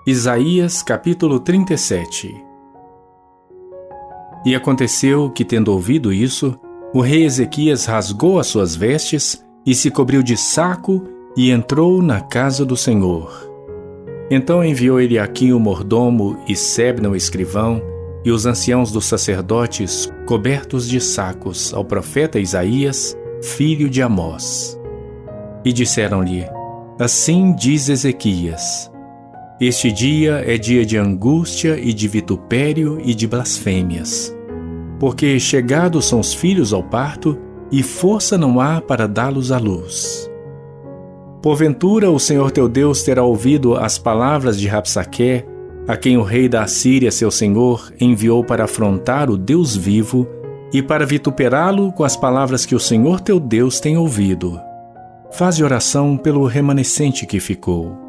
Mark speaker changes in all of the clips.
Speaker 1: Isaías capítulo 37. E aconteceu que, tendo ouvido isso, o rei Ezequias rasgou as suas vestes e se cobriu de saco e entrou na casa do Senhor. Então enviou Eliaquim o mordomo e Sebna o escrivão e os anciãos dos sacerdotes cobertos de sacos ao profeta Isaías, filho de Amós. E disseram-lhe: Assim diz Ezequias: Este dia é dia de angústia e de vitupério e de blasfêmias, porque chegados são os filhos ao parto e força não há para dá-los à luz. Porventura o Senhor teu Deus terá ouvido as palavras de Rabsaqué, a quem o rei da Assíria, seu senhor, enviou para afrontar o Deus vivo e para vituperá-lo com as palavras que o Senhor teu Deus tem ouvido. Faze oração pelo remanescente que ficou.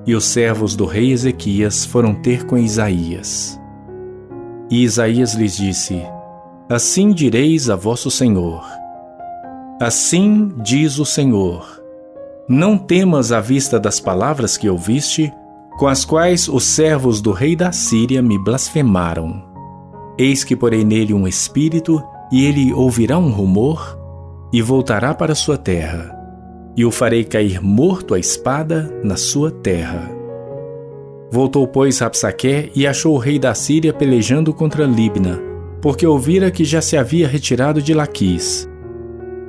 Speaker 1: E os servos do rei Ezequias foram ter com Isaías. E Isaías lhes disse: Assim direis a vosso senhor: Assim diz o Senhor: Não temas à vista das palavras que ouviste, com as quais os servos do rei da Síria me blasfemaram. Eis que porei nele um espírito, e ele ouvirá um rumor, e voltará para sua terra, e o farei cair morto à espada na sua terra. Voltou, pois, Rabsaqué e achou o rei da Síria pelejando contra Libna, porque ouvira que já se havia retirado de Laquis.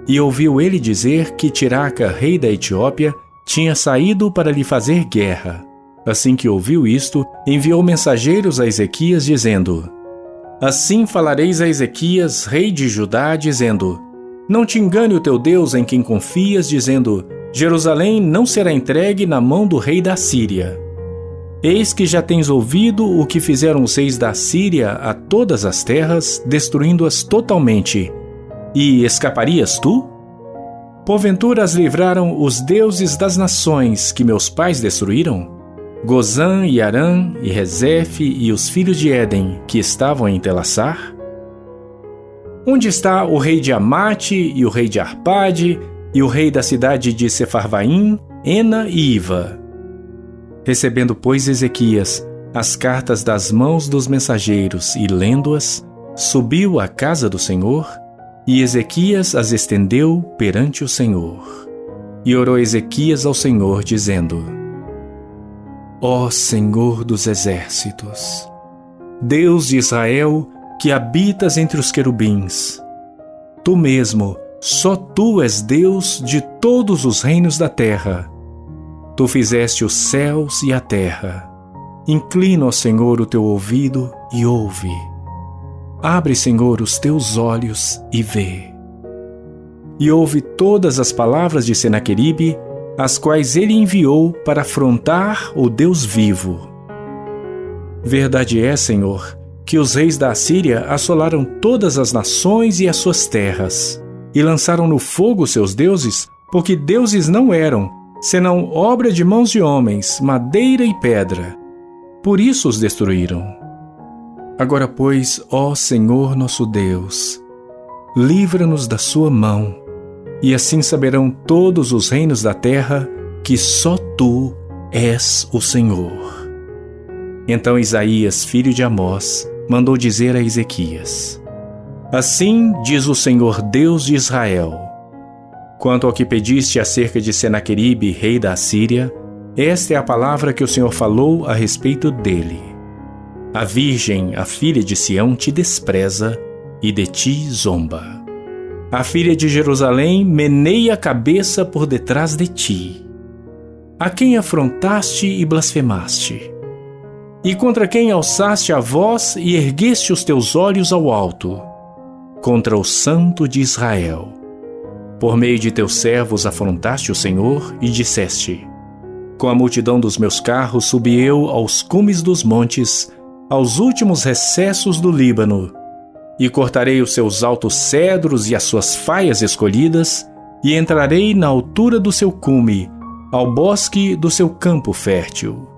Speaker 1: E ouviu ele dizer que Tiraca, rei da Etiópia, tinha saído para lhe fazer guerra. Assim que ouviu isto, enviou mensageiros a Ezequias, dizendo: Assim falareis a Ezequias, rei de Judá, dizendo: Não te engane o teu Deus em quem confias, dizendo: Jerusalém não será entregue na mão do rei da Síria. Eis que já tens ouvido o que fizeram os reis da Síria a todas as terras, destruindo-as totalmente. E escaparias tu? Porventura as livraram os deuses das nações que meus pais destruíram? Gozã e Arã e Rezefe e os filhos de Éden que estavam em Telassar? Onde está o rei de Amate e o rei de Arpade e o rei da cidade de Sefarvaim, Ena e Iva? Recebendo, pois, Ezequias as cartas das mãos dos mensageiros e lendo-as, subiu à casa do Senhor, e Ezequias as estendeu perante o Senhor. E orou Ezequias ao Senhor, dizendo: Ó Senhor dos exércitos, Deus de Israel, que habitas entre os querubins, Tu mesmo, só Tu és Deus de todos os reinos da terra. Tu fizeste os céus e a terra. Inclina, ó Senhor, o teu ouvido e ouve. Abre, Senhor, os teus olhos e vê. E ouve todas as palavras de Senaqueribe, as quais ele enviou para afrontar o Deus vivo. Verdade é, Senhor, que os reis da Assíria assolaram todas as nações e as suas terras, e lançaram no fogo seus deuses, porque deuses não eram, senão obra de mãos de homens, madeira e pedra. Por isso os destruíram. Agora, pois, ó Senhor nosso Deus, livra-nos da sua mão, e assim saberão todos os reinos da terra que só Tu és o Senhor. Então Isaías, filho de Amós, mandou dizer a Ezequias: Assim diz o Senhor Deus de Israel: Quanto ao que pediste acerca de Senaqueribe, rei da Assíria, esta é a palavra que o Senhor falou a respeito dele. A virgem, a filha de Sião, te despreza e de ti zomba. A filha de Jerusalém meneia a cabeça por detrás de ti. A quem afrontaste e blasfemaste? E contra quem alçaste a voz e ergueste os teus olhos ao alto? Contra o Santo de Israel. Por meio de teus servos afrontaste o Senhor e disseste: Com a multidão dos meus carros subi eu aos cumes dos montes, aos últimos recessos do Líbano, e cortarei os seus altos cedros e as suas faias escolhidas, e entrarei na altura do seu cume, ao bosque do seu campo fértil.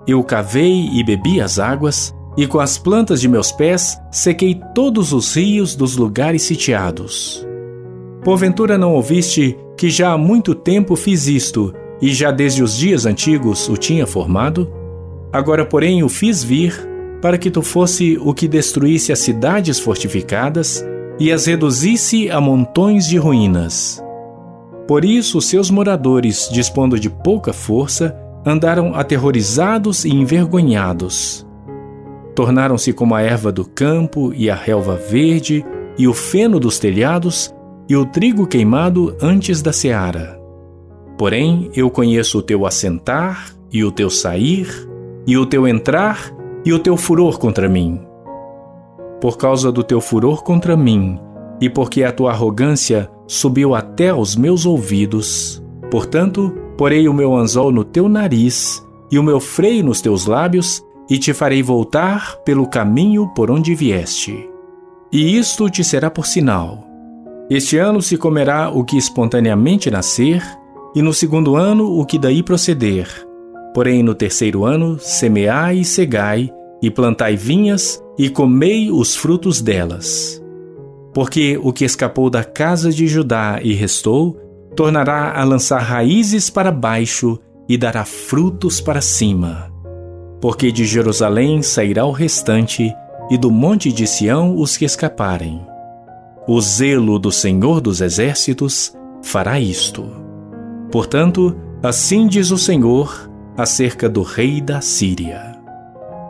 Speaker 1: Eu cavei e bebi as águas, e com as plantas de meus pés sequei todos os rios dos lugares sitiados. Porventura não ouviste que já há muito tempo fiz isto, e já desde os dias antigos o tinha formado? Agora, porém, o fiz vir para que tu fosse o que destruísse as cidades fortificadas e as reduzisse a montões de ruínas. Por isso, os seus moradores, dispondo de pouca força, andaram aterrorizados e envergonhados. Tornaram-se como a erva do campo e a relva verde e o feno dos telhados e o trigo queimado antes da seara. Porém, eu conheço o teu assentar e o teu sair e o teu entrar e o teu furor contra mim. Por causa do teu furor contra mim e porque a tua arrogância subiu até aos meus ouvidos, portanto, porei o meu anzol no teu nariz e o meu freio nos teus lábios e te farei voltar pelo caminho por onde vieste. E isto te será por sinal. Este ano se comerá o que espontaneamente nascer, e no segundo ano o que daí proceder. Porém, no terceiro ano, semeai e cegai, e plantai vinhas, e comei os frutos delas. Porque o que escapou da casa de Judá e restou, tornará a lançar raízes para baixo, e dará frutos para cima. Porque de Jerusalém sairá o restante, e do monte de Sião os que escaparem. O zelo do Senhor dos Exércitos fará isto. Portanto, assim diz o Senhor acerca do rei da Síria: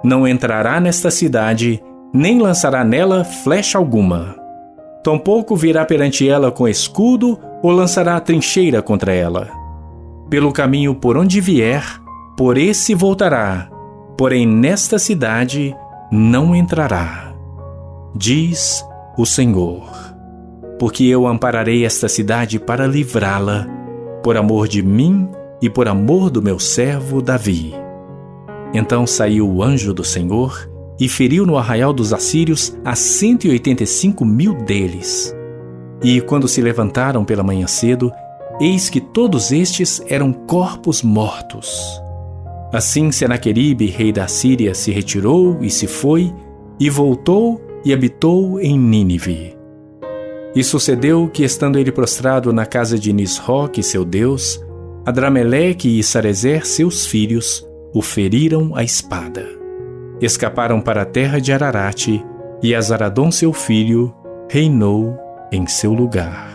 Speaker 1: não entrará nesta cidade, nem lançará nela flecha alguma. Tampouco virá perante ela com escudo ou lançará trincheira contra ela. Pelo caminho por onde vier, por esse voltará, porém nesta cidade não entrará. Diz o Senhor: porque eu ampararei esta cidade para livrá-la, por amor de mim e por amor do meu servo Davi. Então saiu o anjo do Senhor e feriu no arraial dos assírios a 185.000 deles. E quando se levantaram pela manhã cedo, eis que todos estes eram corpos mortos. Assim Senaqueribe, rei da Síria, se retirou e se foi, e voltou e habitou em Nínive. E sucedeu que, estando ele prostrado na casa de Nisroque, seu deus, Adrameleque e Sarezer, seus filhos, o feriram à espada. Escaparam para a terra de Ararate, e Azaradom, seu filho, reinou em seu lugar.